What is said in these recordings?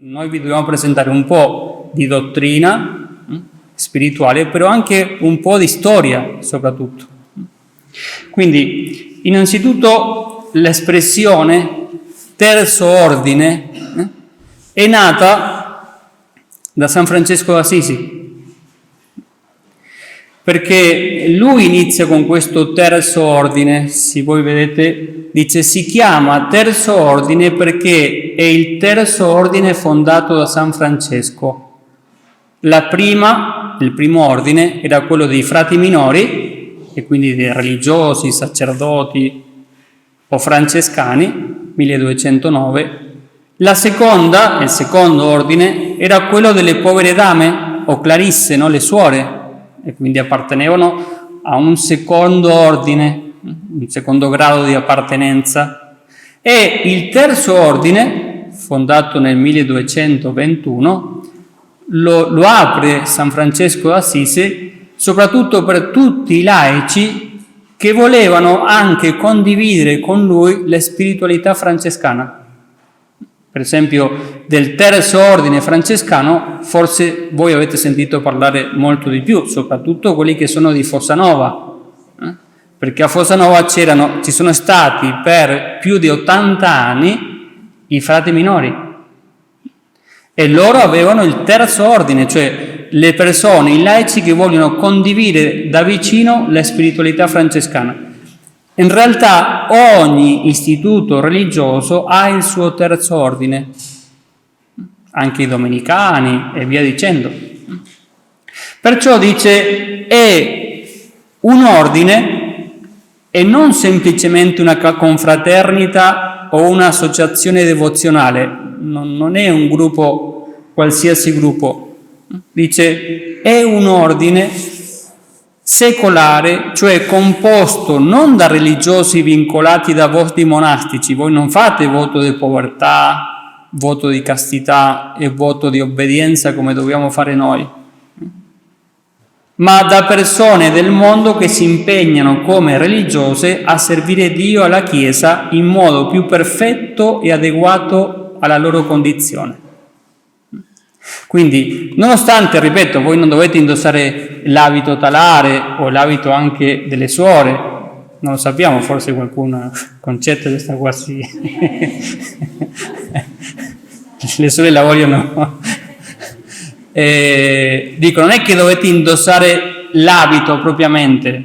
Noi vi dobbiamo presentare un po' di dottrina spirituale, però anche un po' di storia soprattutto. Quindi, innanzitutto, l'espressione terzo ordine è nata da San Francesco d'Assisi, perché lui inizia con questo terzo ordine, se voi vedete, dice si chiama terzo ordine perché è il terzo ordine fondato da San Francesco. Il primo ordine era quello dei frati minori, e quindi dei religiosi, sacerdoti o francescani, 1209. Il secondo ordine, era quello delle povere dame o clarisse, no? Le suore, e quindi appartenevano a un secondo ordine, un secondo grado di appartenenza. E il terzo ordine, fondato nel 1221, lo apre San Francesco d'Assisi soprattutto per tutti i laici che volevano anche condividere con lui la spiritualità francescana. Per esempio, del terzo ordine francescano, forse voi avete sentito parlare molto di più, soprattutto quelli che sono di Fossanova, perché a Fossanova ci sono stati per più di 80 anni i frati minori, e loro avevano il terzo ordine, cioè le persone, i laici che vogliono condividere da vicino la spiritualità francescana. In realtà ogni istituto religioso ha il suo terzo ordine, anche i domenicani e via dicendo. Perciò dice è un ordine e non semplicemente una confraternita o un'associazione devozionale, non è un gruppo, qualsiasi gruppo. Dice è un ordine secolare, cioè composto non da religiosi vincolati da voti monastici. Voi non fate voto di povertà, voto di castità e voto di obbedienza come dobbiamo fare noi, ma da persone del mondo che si impegnano come religiose a servire Dio e la Chiesa in modo più perfetto e adeguato alla loro condizione. Quindi, nonostante, ripeto, voi non dovete indossare l'abito talare o l'abito anche delle suore, non lo sappiamo, forse qualcuno concetto che sta quasi le suore la vogliono. Dico, non è che dovete indossare l'abito propriamente,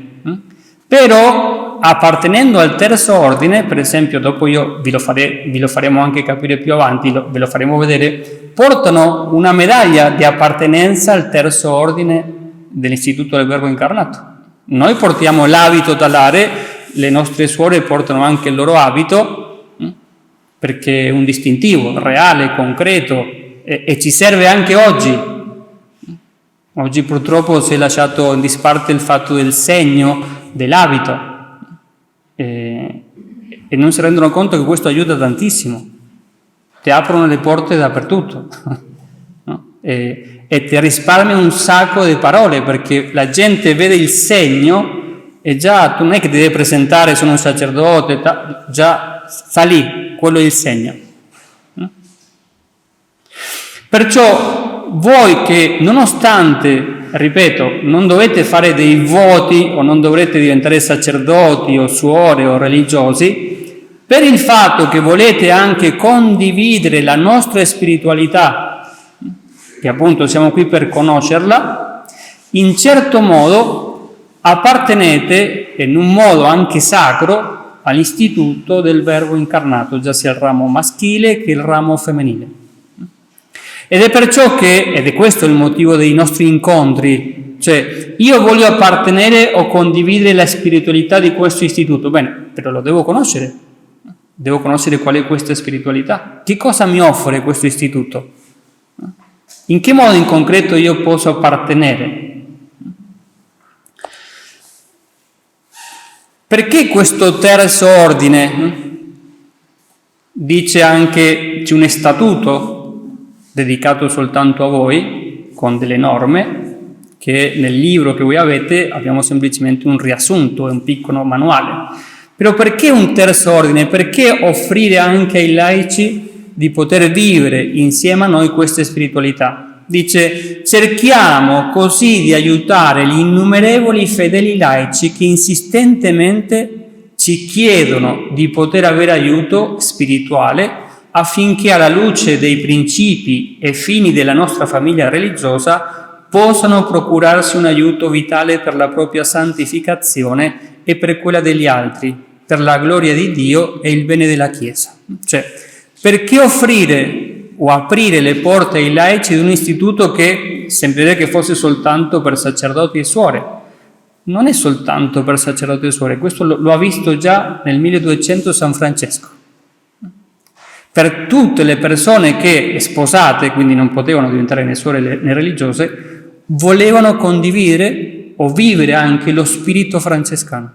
però appartenendo al terzo ordine, per esempio, dopo io ve lo faremo anche capire più avanti, ve lo faremo vedere, portano una medaglia di appartenenza al terzo ordine dell'Istituto del Verbo Incarnato. Noi portiamo l'abito talare, le nostre suore portano anche il loro abito, perché è un distintivo reale, concreto, e ci serve anche oggi. Oggi purtroppo si è lasciato in disparte il fatto del segno dell'abito e non si rendono conto che questo aiuta tantissimo. Ti aprono le porte dappertutto, no? E ti risparmia un sacco di parole, perché la gente vede il segno e già tu non è che ti devi presentare, sono un sacerdote, già sta lì, quello è il segno. Perciò voi che nonostante, ripeto, non dovete fare dei voti o non dovrete diventare sacerdoti o suore o religiosi, per il fatto che volete anche condividere la nostra spiritualità, che appunto siamo qui per conoscerla, in certo modo appartenete, in un modo anche sacro, all'istituto del Verbo Incarnato, già sia il ramo maschile che il ramo femminile. Ed è perciò ed è questo il motivo dei nostri incontri, cioè io voglio appartenere o condividere la spiritualità di questo istituto, bene, però lo devo conoscere qual è questa spiritualità, che cosa mi offre questo istituto, in che modo in concreto io posso appartenere. Perché questo terzo ordine dice anche c'è un statuto dedicato soltanto a voi, con delle norme, che nel libro che voi avete abbiamo semplicemente un riassunto, un piccolo manuale. Però perché un terzo ordine? Perché offrire anche ai laici di poter vivere insieme a noi queste spiritualità. Dice: cerchiamo così di aiutare gli innumerevoli fedeli laici che insistentemente ci chiedono di poter avere aiuto spirituale affinché alla luce dei principi e fini della nostra famiglia religiosa possano procurarsi un aiuto vitale per la propria santificazione e per quella degli altri, per la gloria di Dio e il bene della Chiesa. Cioè, perché offrire o aprire le porte ai laici di un istituto che sembrerebbe che fosse soltanto per sacerdoti e suore? Non è soltanto per sacerdoti e suore, questo lo ha visto già nel 1200 San Francesco. Per tutte le persone che, sposate, quindi non potevano diventare né suore né religiose, volevano condividere o vivere anche lo spirito francescano.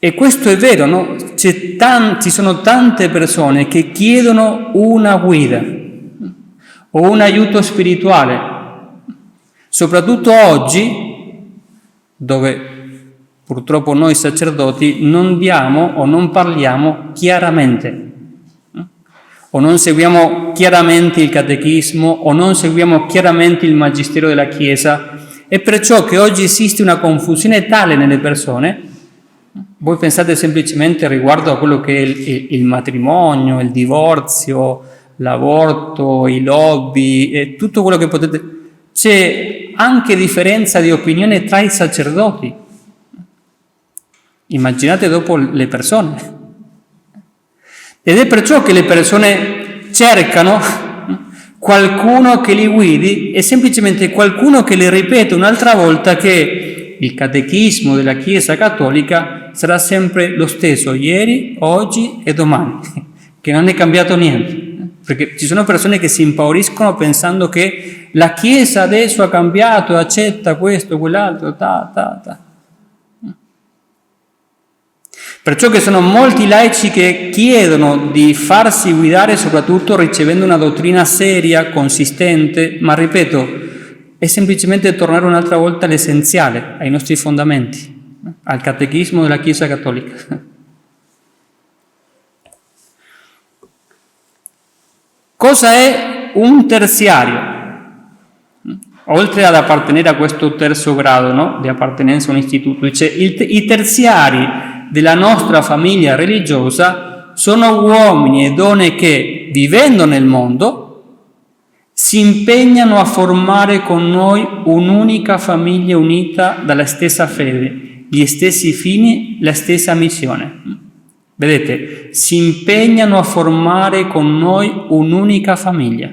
E questo è vero, no? Ci sono tante persone che chiedono una guida o un aiuto spirituale, soprattutto oggi, dove purtroppo noi sacerdoti non diamo o non parliamo chiaramente, o non seguiamo chiaramente il catechismo, o non seguiamo chiaramente il magistero della Chiesa, e perciò che oggi esiste una confusione tale nelle persone. Voi pensate semplicemente riguardo a quello che è il matrimonio, il divorzio, l'aborto, i lobby e tutto quello che potete. C'è anche differenza di opinione tra i sacerdoti. Immaginate dopo le persone. Ed è perciò che le persone cercano qualcuno che li guidi e semplicemente qualcuno che le ripete un'altra volta che il catechismo della Chiesa Cattolica sarà sempre lo stesso ieri, oggi e domani, che non è cambiato niente. Perché ci sono persone che si impauriscono pensando che la Chiesa adesso ha cambiato, accetta questo, quell'altro, Perciò che sono molti laici che chiedono di farsi guidare, soprattutto ricevendo una dottrina seria, consistente, ma ripeto, è semplicemente tornare un'altra volta all'essenziale, ai nostri fondamenti, al catechismo della Chiesa Cattolica. Cosa è un terziario? Oltre ad appartenere a questo terzo grado, no? Di appartenenza a un istituto, dice i terziari della nostra famiglia religiosa sono uomini e donne che, vivendo nel mondo, si impegnano a formare con noi un'unica famiglia unita dalla stessa fede, gli stessi fini, la stessa missione. Vedete, si impegnano a formare con noi un'unica famiglia,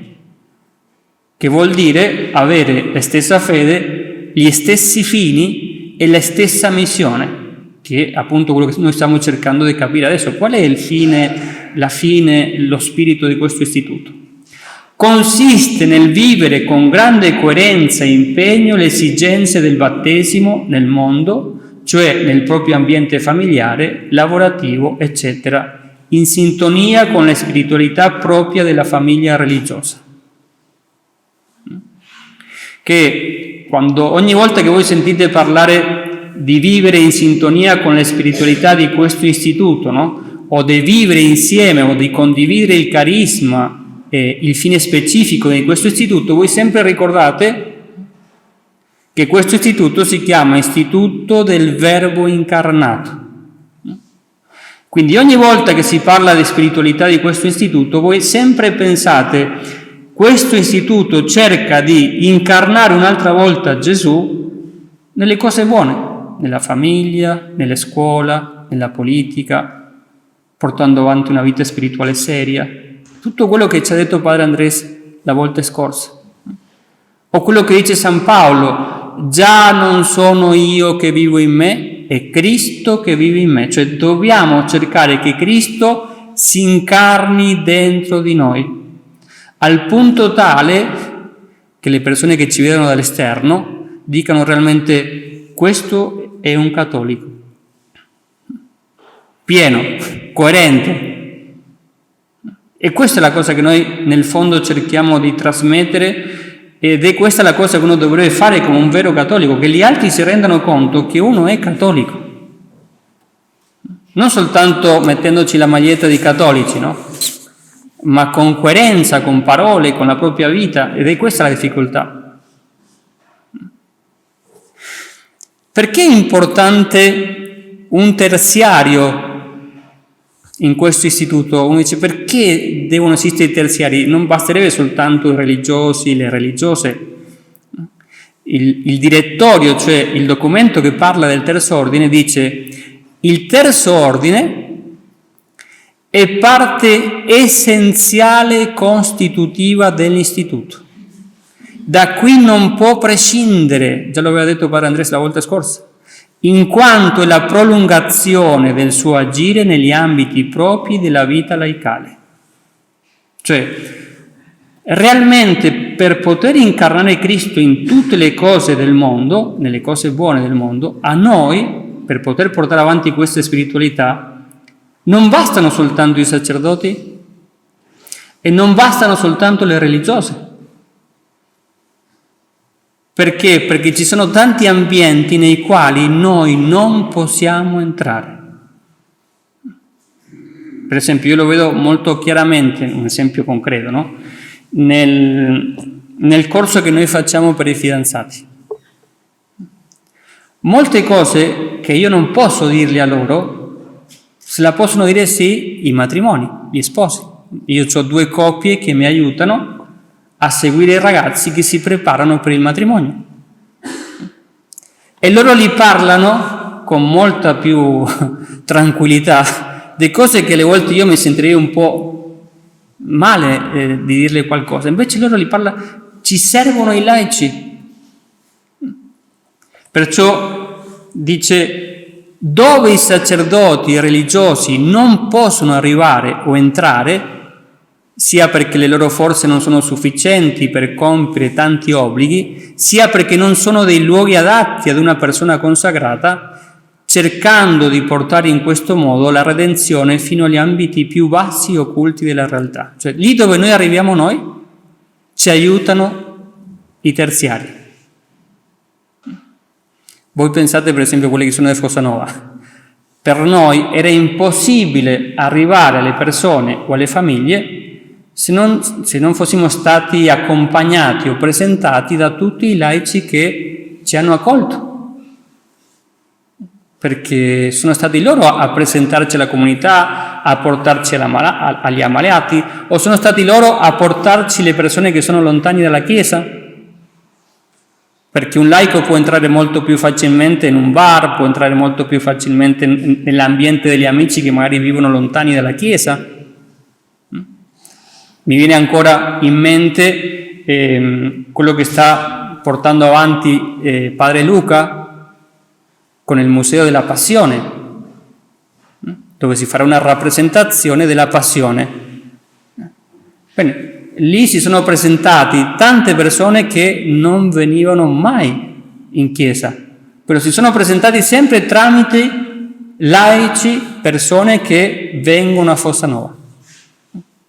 che vuol dire avere la stessa fede, gli stessi fini e la stessa missione, che è appunto quello che noi stiamo cercando di capire adesso. Qual è il fine, la fine, lo spirito di questo istituto? Consiste nel vivere con grande coerenza e impegno le esigenze del battesimo nel mondo, cioè nel proprio ambiente familiare, lavorativo, eccetera, in sintonia con la spiritualità propria della famiglia religiosa. Che ogni volta che voi sentite parlare di vivere in sintonia con la spiritualità di questo istituto, no? O di vivere insieme o di condividere il carisma e il fine specifico di questo istituto, voi sempre ricordate che questo istituto si chiama Istituto del Verbo Incarnato. Quindi ogni volta che si parla di spiritualità di questo istituto, voi sempre pensate: questo istituto cerca di incarnare un'altra volta Gesù nelle cose buone, nella famiglia, nella scuola, nella politica, portando avanti una vita spirituale seria. Tutto quello che ci ha detto Padre Andrés la volta scorsa. O quello che dice San Paolo: già non sono io che vivo in me, è Cristo che vive in me. Cioè dobbiamo cercare che Cristo si incarni dentro di noi, al punto tale che le persone che ci vedono dall'esterno dicano realmente: questo è un cattolico, pieno, coerente. E questa è la cosa che noi nel fondo cerchiamo di trasmettere, ed è questa la cosa che uno dovrebbe fare come un vero cattolico, che gli altri si rendano conto che uno è cattolico. non soltanto mettendoci la maglietta di cattolici, no? Ma con coerenza, con parole, con la propria vita, ed è questa la difficoltà. Perché è importante un terziario in questo istituto? Uno dice, perché devono esistere i terziari? Non basterebbe soltanto i religiosi, le religiose. Il direttorio, cioè il documento che parla del terzo ordine, dice: il terzo ordine è parte essenziale e costitutiva dell'istituto. Da qui non può prescindere, già lo aveva detto Padre Andres la volta scorsa, in quanto è la prolungazione del suo agire negli ambiti propri della vita laicale. Cioè, realmente per poter incarnare Cristo in tutte le cose del mondo, nelle cose buone del mondo, a noi, per poter portare avanti questa spiritualità, non bastano soltanto i sacerdoti e non bastano soltanto le religiose. Perché? Perché ci sono tanti ambienti nei quali noi non possiamo entrare. Per esempio, io lo vedo molto chiaramente, un esempio concreto, no? Nel corso che noi facciamo per i fidanzati. Molte cose che io non posso dirle a loro, se la possono dire sì i matrimoni, gli sposi. Io ho 2 coppie che mi aiutano a seguire i ragazzi che si preparano per il matrimonio. E loro li parlano con molta più tranquillità di cose che alle volte io mi sentirei un po' male di dirle qualcosa. Invece loro li parlano, ci servono i laici. Perciò dice: dove i sacerdoti e religiosi non possono arrivare o entrare, sia perché le loro forze non sono sufficienti per compiere tanti obblighi, sia perché non sono dei luoghi adatti ad una persona consacrata, cercando di portare in questo modo la redenzione fino agli ambiti più bassi e occulti della realtà. Cioè, lì dove noi arriviamo noi, ci aiutano i terziari. Voi pensate per esempio a quelli che sono di Fossanova. Per noi era impossibile arrivare alle persone o alle famiglie se non fossimo stati accompagnati o presentati da tutti i laici che ci hanno accolto. Perché sono stati loro a presentarci alla comunità, a portarci agli ammalati, o sono stati loro a portarci le persone che sono lontane dalla Chiesa. Perché un laico può entrare molto più facilmente in un bar, può entrare molto più facilmente nell'ambiente degli amici che magari vivono lontani dalla Chiesa. Mi viene ancora in mente quello che sta portando avanti Padre Luca con il Museo della Passione, dove si farà una rappresentazione della Passione. Bene. Lì si sono presentati tante persone che non venivano mai in chiesa, però si sono presentati sempre tramite laici, persone che vengono a Fossanova,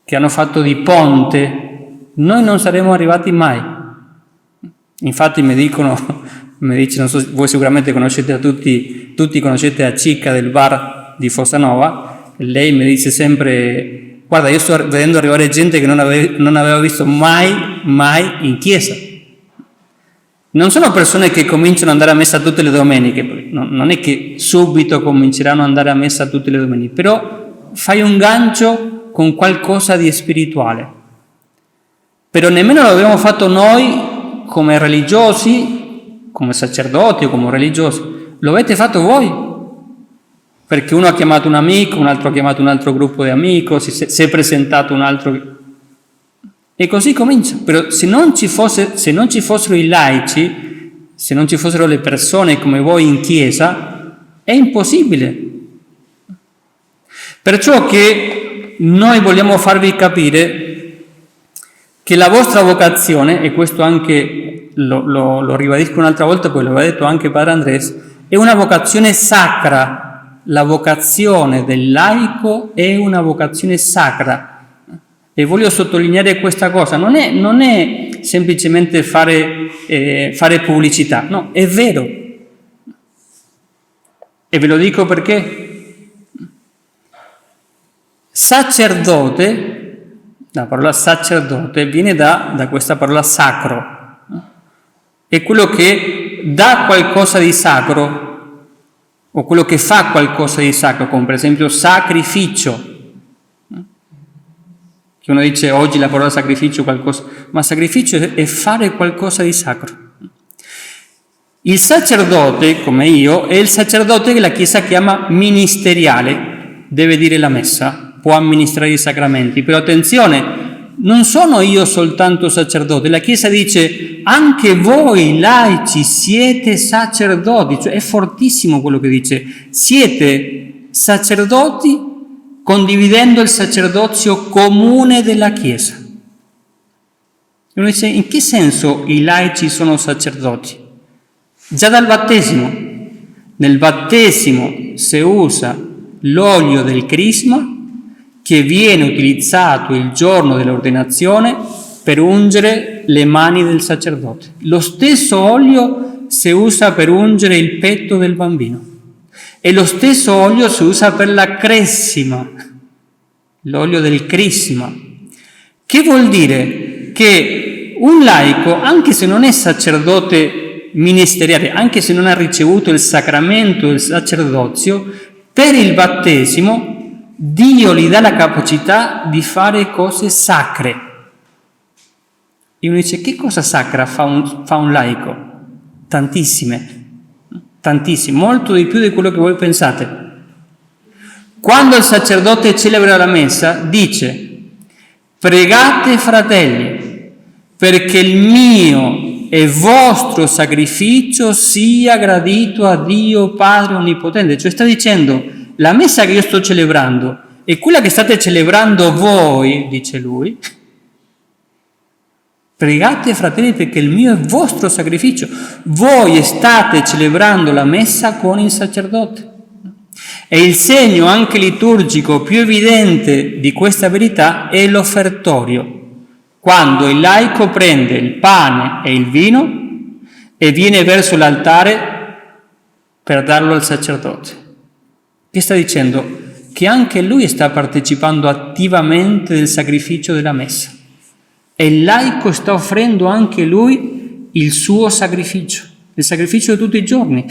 che hanno fatto di ponte. Noi non saremmo arrivati mai. Infatti mi dicono, non so, voi sicuramente conoscete tutti conoscete la Cicca del bar di Fossanova, lei mi dice sempre: guarda, io sto vedendo arrivare gente che non aveva visto mai in chiesa. Non sono persone che cominciano ad andare a messa tutte le domeniche, non è che subito cominceranno ad andare a messa tutte le domeniche, però fai un gancio con qualcosa di spirituale. Però nemmeno l'abbiamo fatto noi come religiosi, come sacerdoti o come religiosi, lo avete fatto voi. Perché uno ha chiamato un amico, un altro ha chiamato un altro gruppo di amici, si è presentato un altro. E così comincia. Però se non ci fossero i laici, se non ci fossero le persone come voi in chiesa, è impossibile. Perciò che noi vogliamo farvi capire che la vostra vocazione, e questo anche lo ribadisco un'altra volta, poi lo aveva detto anche Padre Andres, è una vocazione sacra. La vocazione del laico è una vocazione sacra e voglio sottolineare questa cosa, non è semplicemente fare pubblicità, no, è vero. E ve lo dico perché Sacerdote, la parola sacerdote viene da questa parola sacro, è quello che dà qualcosa di sacro o quello che fa qualcosa di sacro, come per esempio sacrificio. Che uno dice oggi la parola sacrificio qualcosa, ma sacrificio è fare qualcosa di sacro. Il sacerdote, come io, è il sacerdote che la Chiesa chiama ministeriale, deve dire la messa, può amministrare i sacramenti, però attenzione, non sono io soltanto sacerdote, la Chiesa dice anche voi laici siete sacerdoti, cioè è fortissimo quello che dice, siete sacerdoti condividendo il sacerdozio comune della Chiesa. E uno dice, in che senso i laici sono sacerdoti? Già dal battesimo. Nel battesimo si usa l'olio del crisma che viene utilizzato il giorno dell'ordinazione per ungere le mani del sacerdote. Lo stesso olio si usa per ungere il petto del bambino e lo stesso olio si usa per la cresima, l'olio del crisma. Che vuol dire? Che un laico, anche se non è sacerdote ministeriale, anche se non ha ricevuto il sacramento del sacerdozio, per il battesimo Dio gli dà la capacità di fare cose sacre. E uno dice, che cosa sacra fa un laico? Tantissime, molto di più di quello che voi pensate. Quando il sacerdote celebra la messa, dice, pregate fratelli, perché il mio e vostro sacrificio sia gradito a Dio Padre Onnipotente. Cioè sta dicendo, la messa che io sto celebrando e quella che state celebrando voi, dice lui, pregate fratelli perché il mio è vostro sacrificio. Voi state celebrando la messa con il sacerdote. E il segno anche liturgico più evidente di questa verità è l'offertorio, quando il laico prende il pane e il vino e viene verso l'altare per darlo al sacerdote. Che sta dicendo? Che anche lui sta partecipando attivamente del sacrificio della messa. E il laico sta offrendo anche lui il suo sacrificio, il sacrificio di tutti i giorni.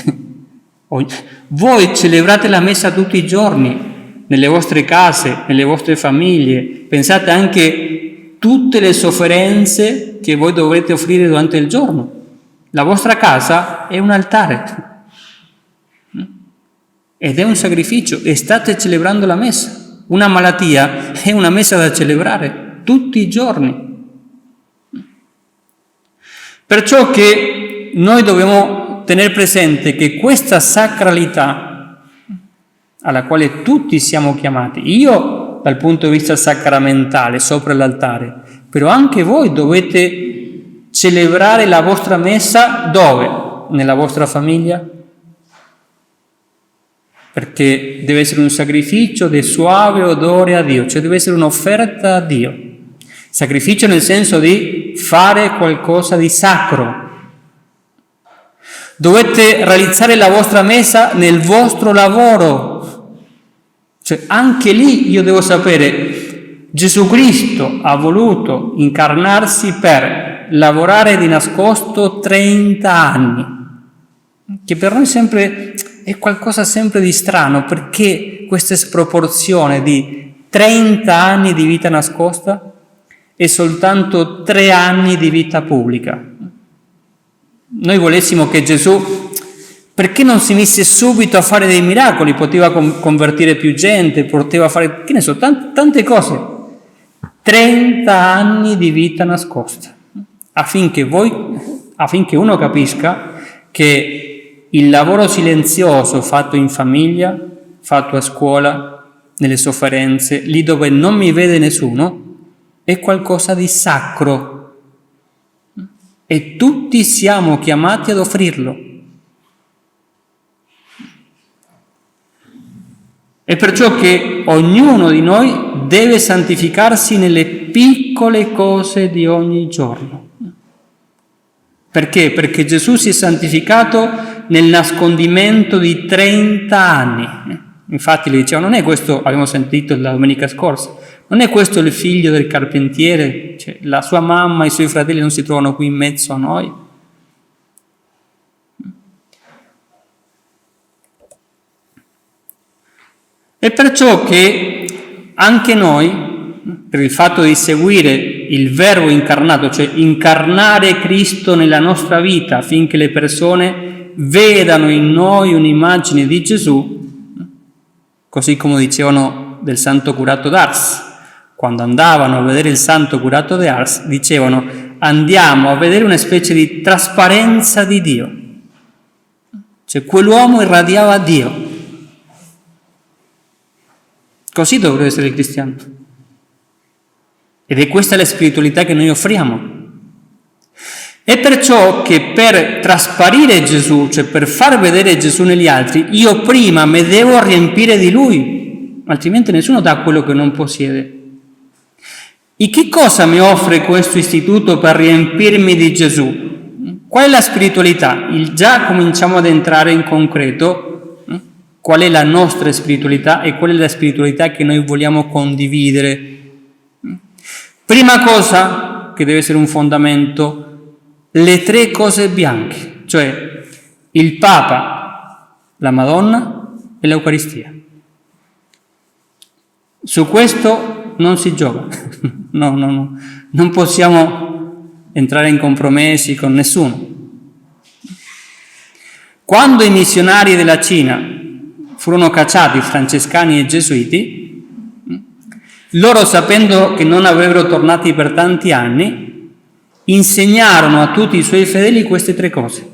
Voi celebrate la messa tutti i giorni, nelle vostre case, nelle vostre famiglie. Pensate anche tutte le sofferenze che voi dovrete offrire durante il giorno. La vostra casa è un altare. Ed è un sacrificio e state celebrando la messa. Una malattia è una messa da celebrare tutti i giorni. Perciò che noi dobbiamo tenere presente che questa sacralità alla quale tutti siamo chiamati, io dal punto di vista sacramentale sopra l'altare, però anche voi dovete celebrare la vostra messa dove? Nella vostra famiglia? Perché deve essere un sacrificio di suave odore a Dio, cioè deve essere un'offerta a Dio. Sacrificio nel senso di fare qualcosa di sacro. Dovete realizzare la vostra messa nel vostro lavoro. Cioè anche lì io devo sapere, Gesù Cristo ha voluto incarnarsi per lavorare di nascosto 30 anni, che per noi sempre è qualcosa sempre di strano, perché questa sproporzione di 30 anni di vita nascosta e soltanto 3 anni di vita pubblica. Noi volessimo che Gesù, perché non si mise subito a fare dei miracoli? Poteva convertire più gente, poteva fare, che ne so, tante cose. 30 anni di vita nascosta, affinché uno capisca che il lavoro silenzioso fatto in famiglia, fatto a scuola, nelle sofferenze, lì dove non mi vede nessuno, è qualcosa di sacro. E tutti siamo chiamati ad offrirlo. È perciò che ognuno di noi deve santificarsi nelle piccole cose di ogni giorno. Perché? Perché Gesù si è santificato nel nascondimento di 30 anni. Infatti le dicevano, non è questo, abbiamo sentito la domenica scorsa, non è questo il figlio del carpentiere? Cioè, la sua mamma e i suoi fratelli non si trovano qui in mezzo a noi? E perciò che anche noi, per il fatto di seguire il Verbo incarnato, cioè incarnare Cristo nella nostra vita affinché le persone vedano in noi un'immagine di Gesù, così come dicevano del santo curato d'Ars. Quando andavano a vedere il santo curato d'Ars, dicevano andiamo a vedere una specie di trasparenza di Dio. Cioè quell'uomo irradiava Dio. Così dovrebbe essere il cristiano. Ed è questa la spiritualità che noi offriamo. È perciò che per trasparire Gesù, cioè per far vedere Gesù negli altri, io prima mi devo riempire di Lui, altrimenti nessuno dà quello che non possiede. E che cosa mi offre questo istituto per riempirmi di Gesù? Qual è la spiritualità? Già cominciamo ad entrare in concreto. Qual è la nostra spiritualità e qual è la spiritualità che noi vogliamo condividere? Prima cosa, che deve essere un fondamento, le tre cose bianche, cioè il Papa, la Madonna e l'Eucaristia. Su questo non si gioca, no, non possiamo entrare in compromessi con nessuno. Quando i missionari della Cina furono cacciati, francescani e gesuiti, loro, sapendo che non avrebbero tornati per tanti anni, insegnarono a tutti i suoi fedeli queste tre cose.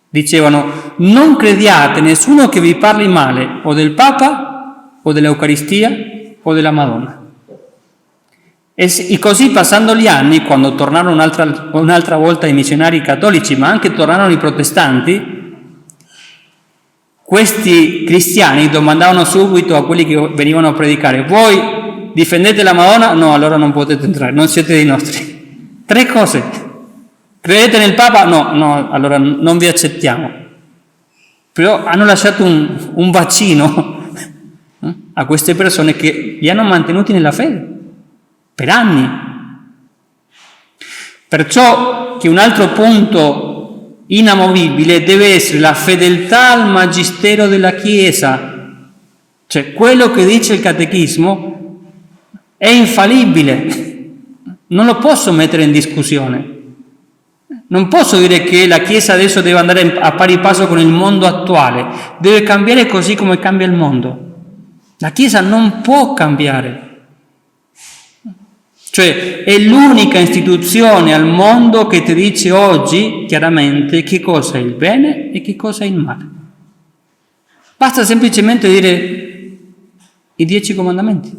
Dicevano, non crediate nessuno che vi parli male o del Papa o dell'Eucaristia o della Madonna. E così, passando gli anni, quando tornarono un'altra volta i missionari cattolici, ma anche tornarono i protestanti, questi cristiani domandavano subito a quelli che venivano a predicare, voi difendete la Madonna? No, allora non potete entrare, non siete dei nostri. Tre cose. Credete nel Papa? No, allora non vi accettiamo. Però hanno lasciato un bacino a queste persone che li hanno mantenuti nella fede per anni. Perciò che un altro punto inamovibile deve essere la fedeltà al magistero della Chiesa, cioè quello che dice il catechismo è infallibile, non lo posso mettere in discussione, non posso dire che la Chiesa adesso deve andare a pari passo con il mondo attuale, deve cambiare così come cambia il mondo, la Chiesa non può cambiare. Cioè è l'unica istituzione al mondo che ti dice oggi chiaramente che cosa è il bene e che cosa è il male. Basta semplicemente dire i 10 comandamenti.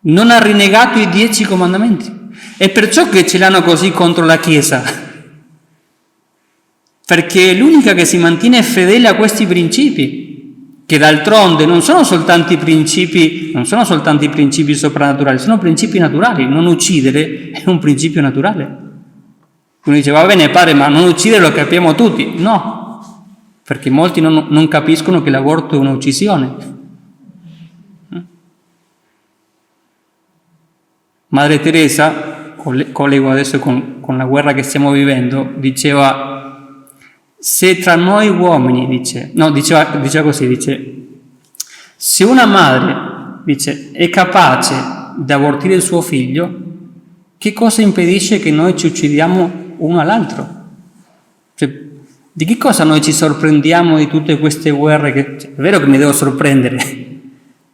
Non ha rinnegato i 10 comandamenti. È perciò che ce l'hanno così contro la Chiesa. Perché è l'unica che si mantiene fedele a questi principi. Che d'altronde non sono soltanto i principi soprannaturali, sono principi naturali. Non uccidere è un principio naturale. Uno dice, va bene padre, ma non uccidere lo capiamo tutti. No, perché molti non capiscono che l'aborto è un'uccisione. Madre Teresa, collego adesso con la guerra che stiamo vivendo, diceva, se tra noi uomini, diceva così, se una madre, è capace di abortire il suo figlio, che cosa impedisce che noi ci uccidiamo uno all'altro? Cioè, di che cosa noi ci sorprendiamo di tutte queste guerre? È vero che mi devo sorprendere,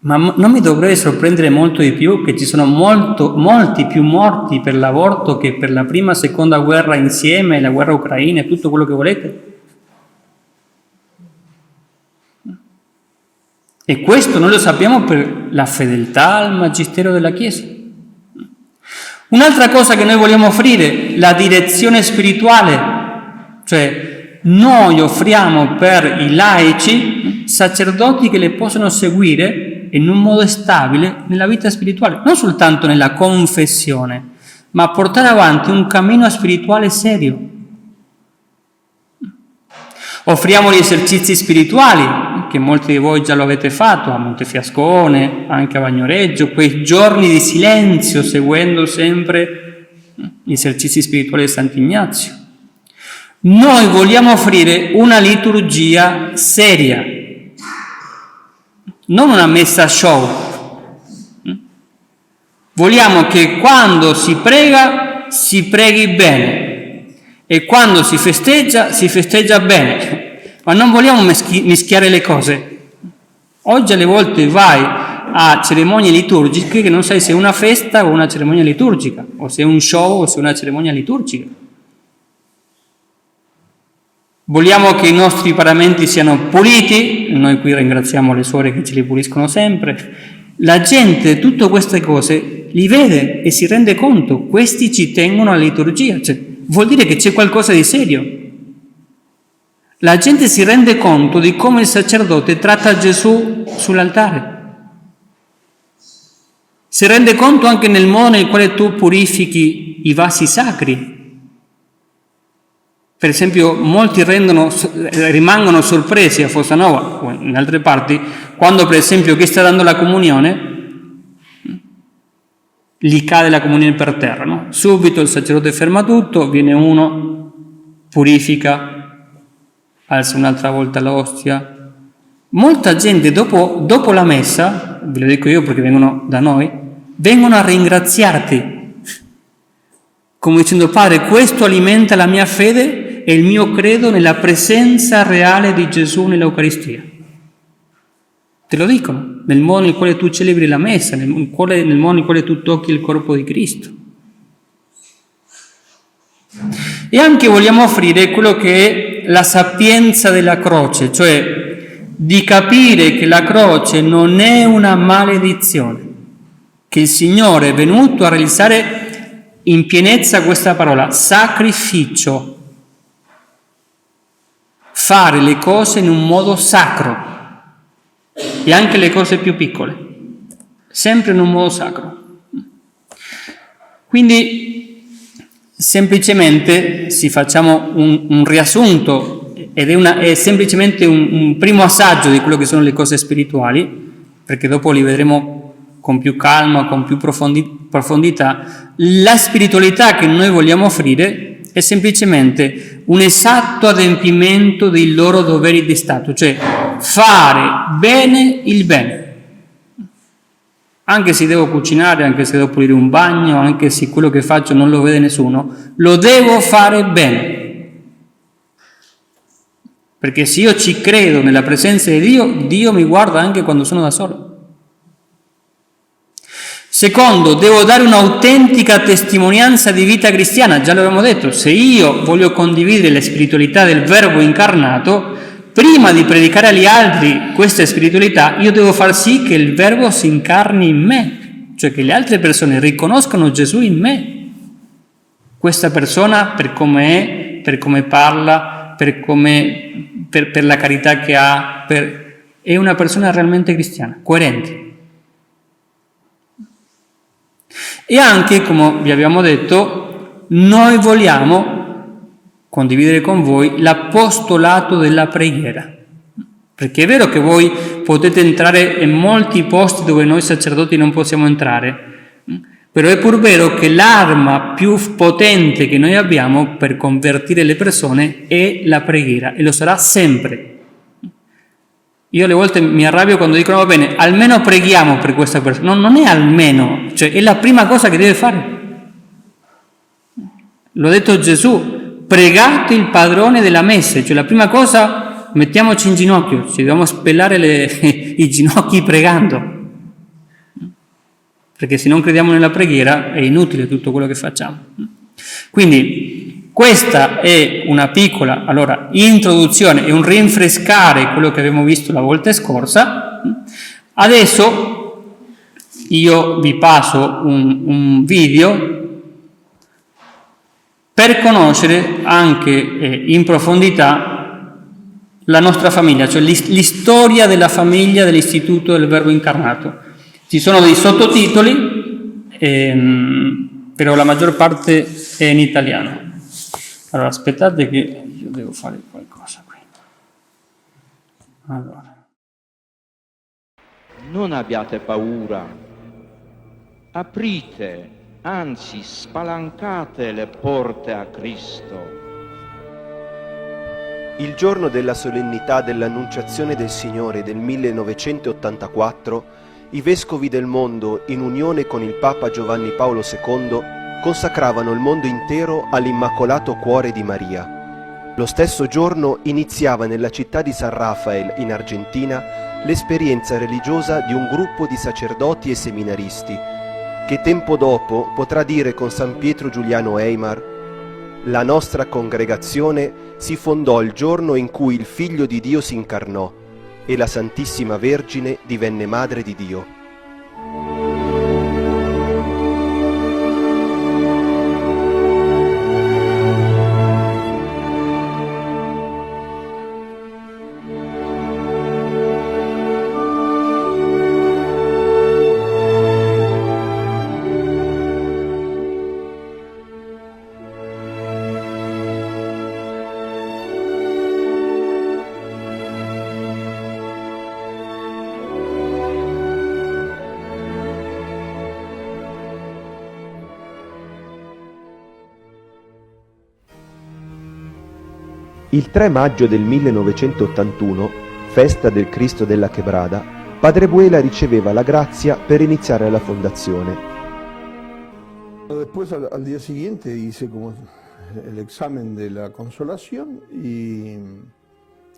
ma non mi dovrebbe sorprendere molto di più che ci sono molti più morti per l'aborto che per la prima e seconda guerra insieme, la guerra ucraina e tutto quello che volete? E questo noi lo sappiamo per la fedeltà al magistero della Chiesa. Un'altra cosa che noi vogliamo offrire, la direzione spirituale, cioè noi offriamo per i laici sacerdoti che le possono seguire in un modo stabile nella vita spirituale, non soltanto nella confessione, ma portare avanti un cammino spirituale serio. Offriamo gli esercizi spirituali che molti di voi già lo avete fatto a Montefiascone, anche a Bagnoregio, quei giorni di silenzio seguendo sempre gli esercizi spirituali di Sant'Ignazio. Noi vogliamo offrire una liturgia seria, non una messa show. Vogliamo che quando si prega si preghi bene e quando si festeggia bene, ma non vogliamo mischiare le cose. Oggi alle volte vai a cerimonie liturgiche che non sai se è una festa o una cerimonia liturgica, o se è un show o se è una cerimonia liturgica. Vogliamo che i nostri paramenti siano puliti, noi qui ringraziamo le suore che ce li puliscono sempre. La gente tutte queste cose li vede e si rende conto, questi ci tengono alla liturgia, cioè, vuol dire che c'è qualcosa di serio. La gente si rende conto di come il sacerdote tratta Gesù sull'altare. Si rende conto anche nel modo nel quale tu purifichi i vasi sacri. Per esempio, molti rimangono sorpresi a Fossanova o in altre parti, quando per esempio chi sta dando la comunione, gli cade la comunione per terra, no? Subito il sacerdote ferma tutto, viene uno, purifica, alza un'altra volta l'ostia. Molta gente dopo la messa, ve lo dico io perché vengono da noi, vengono a ringraziarti, come dicendo: Padre, questo alimenta la mia fede e il mio credo nella presenza reale di Gesù nell'Eucaristia. Te lo dicono, nel modo nel quale tu celebri la messa, nel modo nel quale tu tocchi il corpo di Cristo. E anche vogliamo offrire quello che è la sapienza della croce, cioè di capire che la croce non è una maledizione, che il Signore è venuto a realizzare in pienezza questa parola, sacrificio. Fare le cose in un modo sacro e anche le cose più piccole, sempre in un modo sacro. Quindi semplicemente, se facciamo un riassunto, ed è semplicemente un primo assaggio di quello che sono le cose spirituali, perché dopo li vedremo con più calma, con più profondità. La spiritualità che noi vogliamo offrire è semplicemente un esatto adempimento dei loro doveri di Stato, cioè fare bene il bene. Anche se devo cucinare, anche se devo pulire un bagno, anche se quello che faccio non lo vede nessuno, lo devo fare bene. Perché se io ci credo nella presenza di Dio, Dio mi guarda anche quando sono da solo. Secondo, devo dare un'autentica testimonianza di vita cristiana, già l'abbiamo detto, se io voglio condividere la spiritualità del Verbo incarnato, prima di predicare agli altri questa spiritualità, io devo far sì che il Verbo si incarni in me, cioè che le altre persone riconoscano Gesù in me. Questa persona per come è, per come parla, per la carità che ha, è una persona realmente cristiana, coerente. E anche, come vi abbiamo detto, noi vogliamo condividere con voi l'apostolato della preghiera. Perché è vero che voi potete entrare in molti posti dove noi sacerdoti non possiamo entrare, però è pur vero che l'arma più potente che noi abbiamo per convertire le persone è la preghiera, e lo sarà sempre. Io alle volte mi arrabbio quando dicono: va bene, almeno preghiamo per questa persona. No, non è almeno, cioè è la prima cosa che deve fare. L'ha detto Gesù: pregate il padrone della messe, cioè la prima cosa, mettiamoci in ginocchio, ci dobbiamo spellare i ginocchi pregando. Perché se non crediamo nella preghiera è inutile tutto quello che facciamo. Quindi questa è una piccola introduzione e un rinfrescare quello che abbiamo visto la volta scorsa. Adesso io vi passo un video per conoscere anche in profondità la nostra famiglia, cioè l'istoria della famiglia dell'Istituto del Verbo Incarnato. Ci sono dei sottotitoli, però la maggior parte è in italiano. Allora, aspettate che io devo fare qualcosa qui. Allora. non abbiate paura, aprite, anzi spalancate le porte a Cristo. Il giorno della solennità dell'Annunciazione del Signore del 1984, i vescovi del mondo, in unione con il Papa Giovanni Paolo II, consacravano il mondo intero all'Immacolato Cuore di Maria. Lo stesso giorno iniziava nella città di San Rafael, in Argentina, l'esperienza religiosa di un gruppo di sacerdoti e seminaristi, che tempo dopo potrà dire con San Pietro Giuliano Eymar: «La nostra congregazione si fondò il giorno in cui il Figlio di Dio si incarnò e la Santissima Vergine divenne Madre di Dio». Il 3 maggio del 1981, festa del Cristo della Quebrada, Padre Buela riceveva la grazia per iniziare la fondazione. Después al día siguiente hice como el examen de la consolación y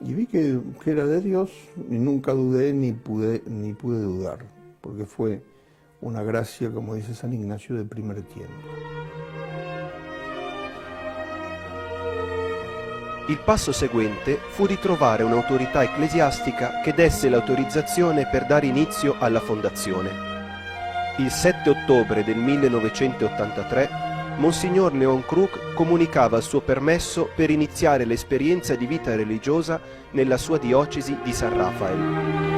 vi que era de Dios y nunca dudé ni pude dudar, porque fue una gracia, como dice San Ignacio, del primer tiempo. Il passo seguente fu di trovare un'autorità ecclesiastica che desse l'autorizzazione per dare inizio alla fondazione. Il 7 ottobre del 1983, Monsignor Leon Krug comunicava il suo permesso per iniziare l'esperienza di vita religiosa nella sua diocesi di San Rafael.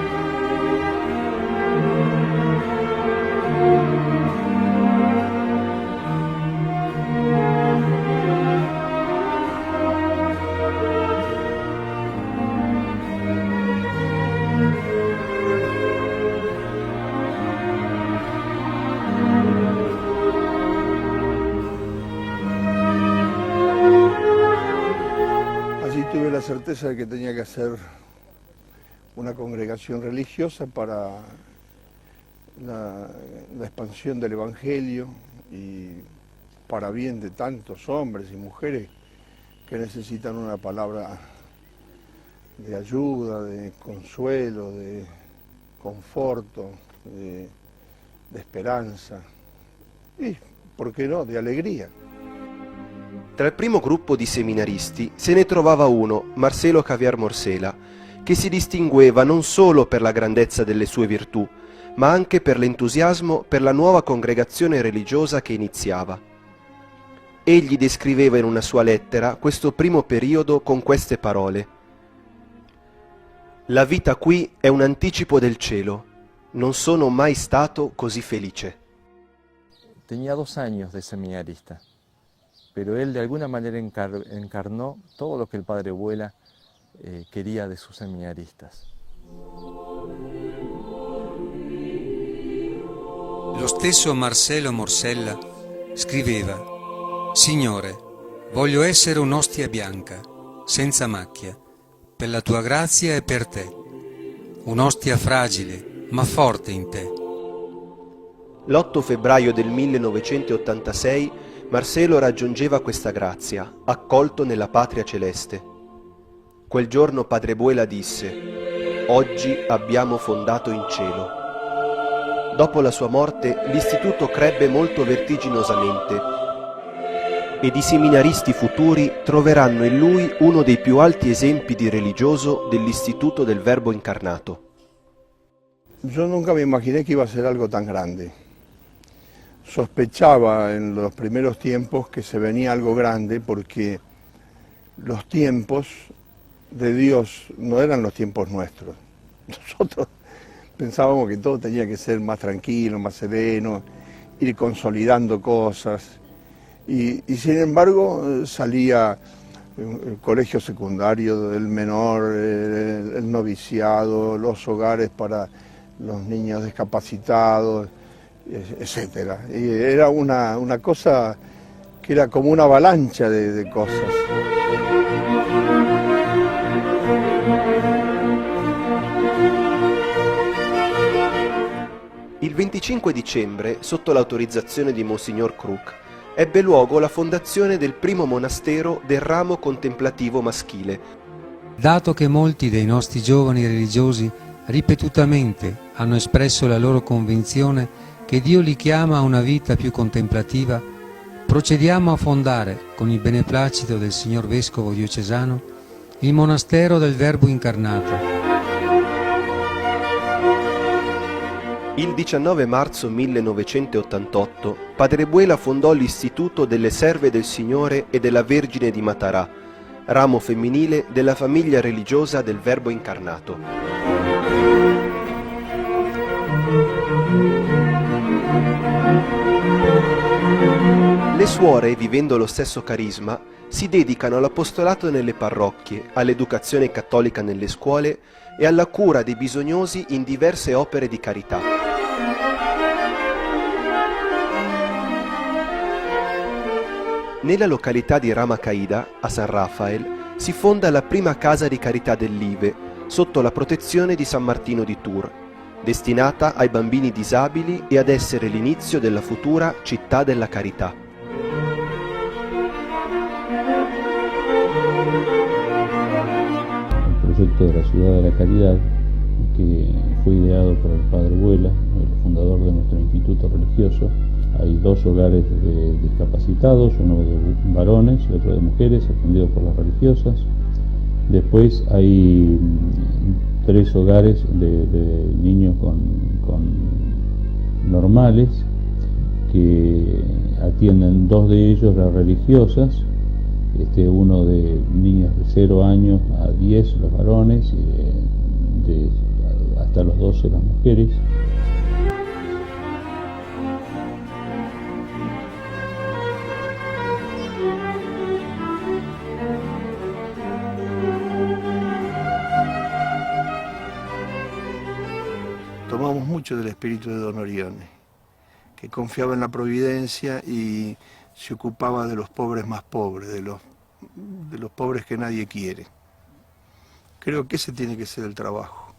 Tuve la certeza de que tenía que hacer una congregación religiosa para la expansión del Evangelio y para bien de tantos hombres y mujeres que necesitan una palabra de ayuda, de consuelo, de conforto, de esperanza y, ¿por qué no?, de alegría. Tra il primo gruppo di seminaristi se ne trovava uno, Marcelo Javier Morsela, che si distingueva non solo per la grandezza delle sue virtù, ma anche per l'entusiasmo per la nuova congregazione religiosa che iniziava. Egli descriveva in una sua lettera questo primo periodo con queste parole: «La vita qui è un anticipo del cielo. Non sono mai stato così felice». Tenía 2 años de seminarista, pero él de alguna manera encarnó todo lo que el Padre Buela quería de sus seminaristas. Lo stesso Marcelo Morsella scriveva: «Signore, voglio essere un'ostia bianca, senza macchia, per la tua grazia e per te, un'ostia fragile ma forte in te». L'8 febbraio del 1986 Marcelo raggiungeva questa grazia, accolto nella patria celeste. Quel giorno Padre Buela disse: «Oggi abbiamo fondato in cielo». Dopo la sua morte l'istituto crebbe molto vertiginosamente ed i seminaristi futuri troveranno in lui uno dei più alti esempi di religioso dell'istituto del Verbo incarnato. Yo nunca me imaginé que iba a ser algo tan grande. Sospechaba en los primeros tiempos que se venía algo grande porque los tiempos de Dios no eran los tiempos nuestros. Nosotros pensábamos que todo tenía que ser más tranquilo, más sereno, ir consolidando cosas. Y sin embargo salía el colegio secundario del menor, el noviciado, los hogares para los niños discapacitados, etcétera. Y era una cosa que era como una avalancha de cosas. Il 25 dicembre, sotto l'autorizzazione di Monsignor Kruk, ebbe luogo la fondazione del primo monastero del ramo contemplativo maschile. Dato che molti dei nostri giovani religiosi ripetutamente hanno espresso la loro convinzione che Dio li chiama a una vita più contemplativa, procediamo a fondare, con il beneplacito del signor Vescovo diocesano, il monastero del Verbo incarnato. Il 19 marzo 1988 Padre Buela fondò l'Istituto delle Serve del Signore e della Vergine di Matarà, ramo femminile della famiglia religiosa del Verbo incarnato. Le suore, vivendo lo stesso carisma, si dedicano all'apostolato nelle parrocchie, all'educazione cattolica nelle scuole e alla cura dei bisognosi in diverse opere di carità. Nella località di Ramacaida, a San Rafael, si fonda la prima casa di carità dell'Ive, sotto la protezione di San Martino di Tours, destinata ai bambini disabili e ad essere l'inizio della futura Città della Carità. El proyecto de la Ciudad de la Caridad, que fue ideado por el Padre Buela, el fundador de nuestro instituto religioso. Hay 2 hogares de discapacitados, uno de varones y otro de mujeres, atendidos por las religiosas. Después hay 3 hogares de niños con normales, que atienden 2 de ellos las religiosas, uno de niños de 0 años a 10 los varones y hasta los 12 las mujeres. Tomamos mucho del espíritu de Don Orione, que confiaba en la providencia y se ocupaba de los pobres más pobres, de los pobres que nadie quiere. Creo que ese tiene que ser el trabajo,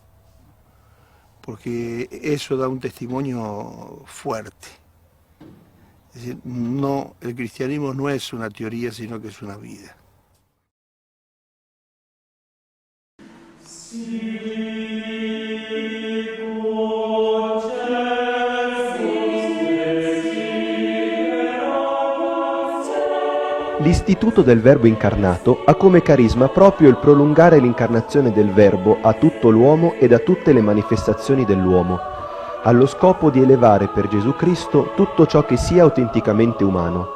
porque eso da un testimonio fuerte. Es decir, no, el cristianismo no es una teoría, sino que es una vida. L'Istituto del Verbo incarnato ha come carisma proprio il prolungare l'incarnazione del Verbo a tutto l'uomo ed a tutte le manifestazioni dell'uomo, allo scopo di elevare per Gesù Cristo tutto ciò che sia autenticamente umano.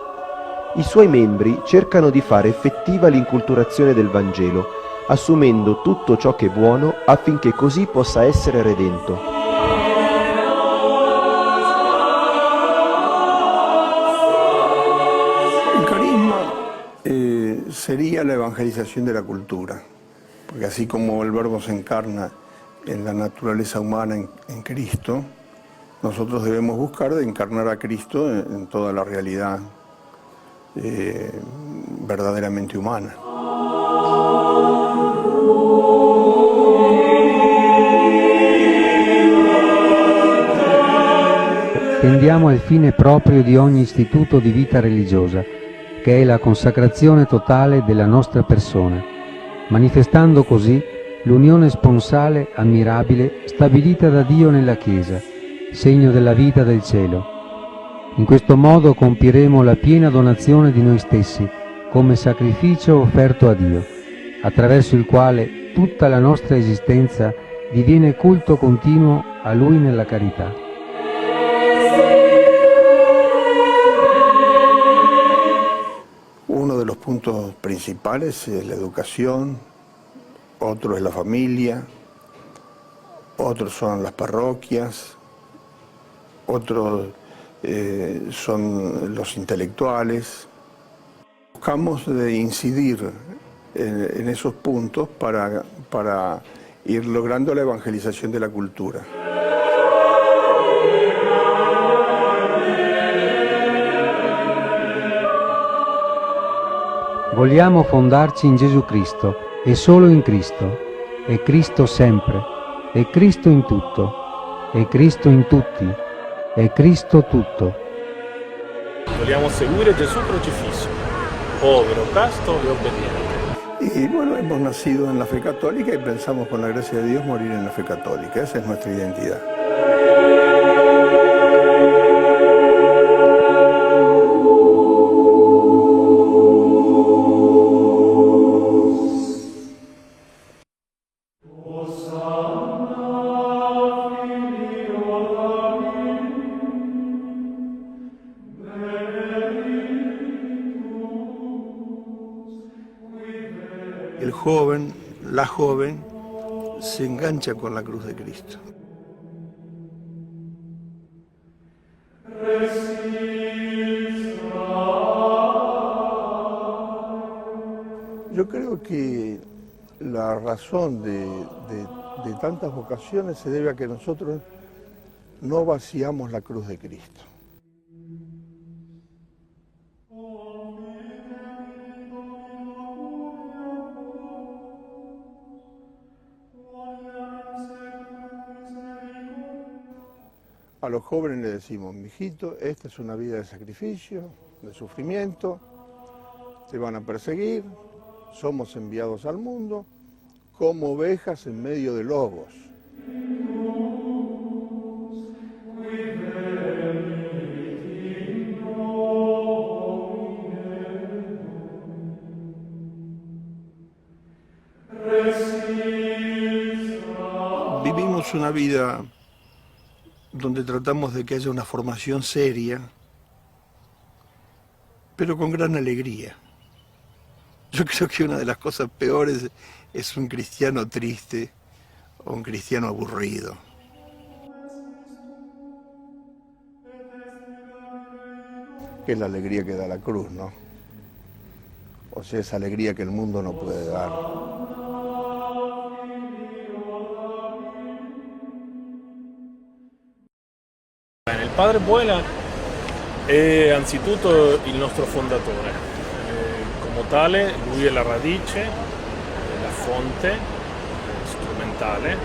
I suoi membri cercano di fare effettiva l'inculturazione del Vangelo, assumendo tutto ciò che è buono affinché così possa essere redento. Sería la evangelización de la cultura, porque así como el Verbo se encarna en la naturaleza humana en Cristo, nosotros debemos buscar de encarnar a Cristo en toda la realidad verdaderamente humana. Tendiamo al fine proprio di ogni istituto di vita religiosa, che è la consacrazione totale della nostra persona, manifestando così l'unione sponsale ammirabile stabilita da Dio nella Chiesa, segno della vita del cielo. In questo modo compieremo la piena donazione di noi stessi come sacrificio offerto a Dio, attraverso il quale tutta la nostra esistenza diviene culto continuo a Lui nella carità. Uno de los puntos principales es la educación, otro es la familia, otros son las parroquias, otros son los intelectuales. Buscamos de incidir en esos puntos para ir logrando la evangelización de la cultura. Vogliamo fondarci in Gesù Cristo e solo in Cristo, e Cristo sempre, e Cristo in tutto, e Cristo in tutti, e Cristo tutto. Vogliamo seguire Gesù crocifisso, povero, casto y obediente. Y bueno, hemos nacido en la fe católica y pensamos con la gracia de Dios morir en la fe católica. Esa es nuestra identidad. El joven, la joven, se engancha con la cruz de Cristo. Yo creo que la razón de tantas vocaciones se debe a que nosotros no vaciamos la cruz de Cristo. A los jóvenes les decimos, mijito, esta es una vida de sacrificio, de sufrimiento, te van a perseguir, somos enviados al mundo como ovejas en medio de lobos. Vivimos una vida donde tratamos de que haya una formación seria, pero con gran alegría. Yo creo que una de las cosas peores es un cristiano triste o un cristiano aburrido. Que es la alegría que da la cruz, ¿no? O sea, esa alegría que el mundo no puede dar. Il padre Vuela è anzitutto il nostro fondatore. Come tale, lui è la radice, la fonte strumentale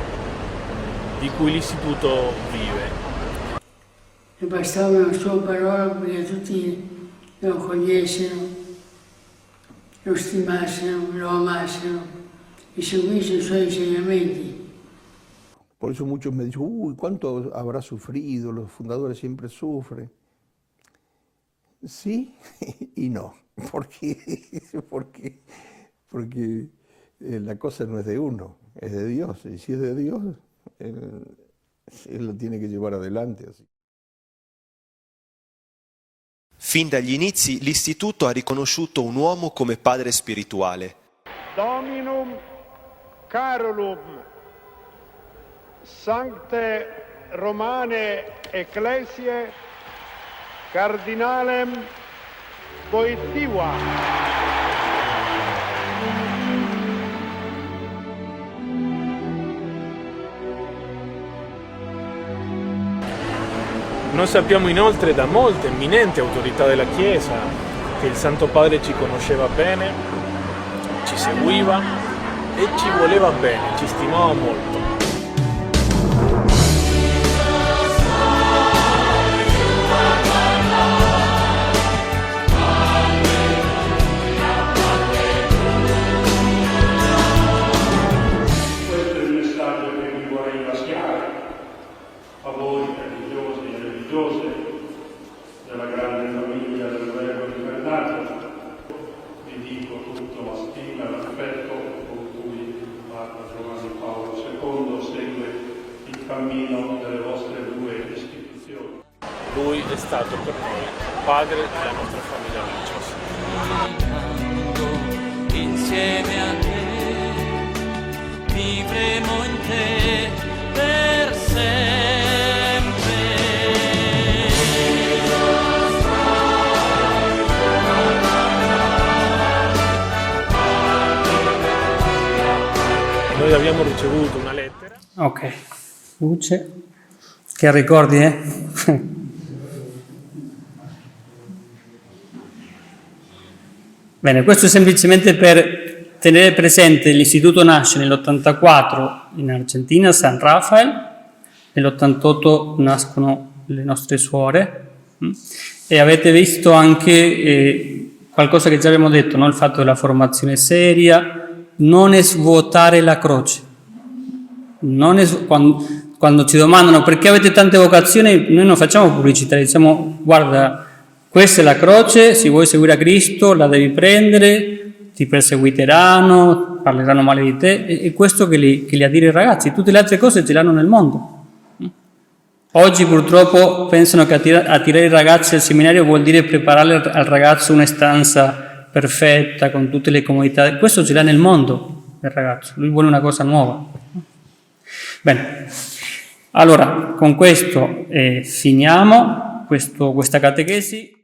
di cui l'istituto vive. E bastava una sua parola perché tutti lo accogliessero, lo stimassero, lo amassero e seguissero i suoi insegnamenti. Por eso muchos me dicen, uy, ¿cuánto habrá sufrido? Los fundadores siempre sufren. Sí y no. ¿Por qué? Porque la cosa no es de uno, es de Dios. Y si es de Dios, Él lo tiene que llevar adelante. Así. Fin dagli inizi l'istituto ha riconosciuto un uomo come padre spirituale. Dominum Carolum Sancte Romane Ecclesiae Cardinalem Wojtyła. Noi sappiamo inoltre da molte eminenti autorità della Chiesa che il Santo Padre ci conosceva bene, ci seguiva e ci voleva bene, ci stimava molto. Della grande famiglia del Verbo incarnato, vi dico tutto la stima e l'affetto con cui Papa Giovanni Paolo II segue il cammino delle vostre due istituzioni. Lui è stato per noi padre della nostra famiglia religiosa. Insieme a te vivremo in te per sempre. Noi abbiamo ricevuto una lettera. Ok, luce. Che ricordi, Bene, questo semplicemente per tenere presente l'istituto nasce nell'84 in Argentina, San Rafael, nell'88 nascono le nostre suore e avete visto anche qualcosa che già abbiamo detto, no? Il fatto della formazione seria, non è svuotare la croce. Quando ci domandano perché avete tante vocazioni, noi non facciamo pubblicità, diciamo guarda, questa è la croce, se vuoi seguire a Cristo la devi prendere, ti perseguiteranno, parleranno male di te, è questo che li ha dire i ragazzi, tutte le altre cose ce l'hanno nel mondo. Oggi purtroppo pensano che attirare i ragazzi al seminario vuol dire preparare al ragazzo una stanza perfetta, con tutte le comodità, questo ce l'ha nel mondo il ragazzo, lui vuole una cosa nuova. Bene, allora con questo finiamo questa catechesi.